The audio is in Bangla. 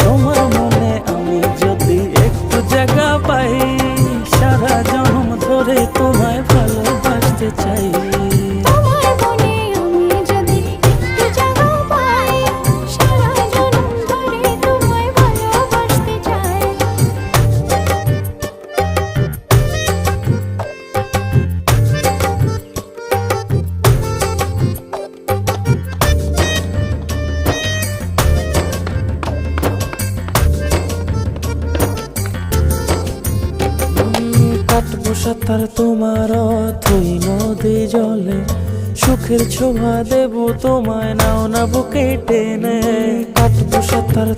তোমার মনে আমি যদি একটু জায়গা পাই, সারা জন্ম ধরে তোমায় ভালোবাসতে চাই। কাটবো সাঁতার তোমার অথই নদী জলে, সুখের ছোঁয়া দেব তোমায়, নাও না বুকে টেনে। কাটবো সাঁতার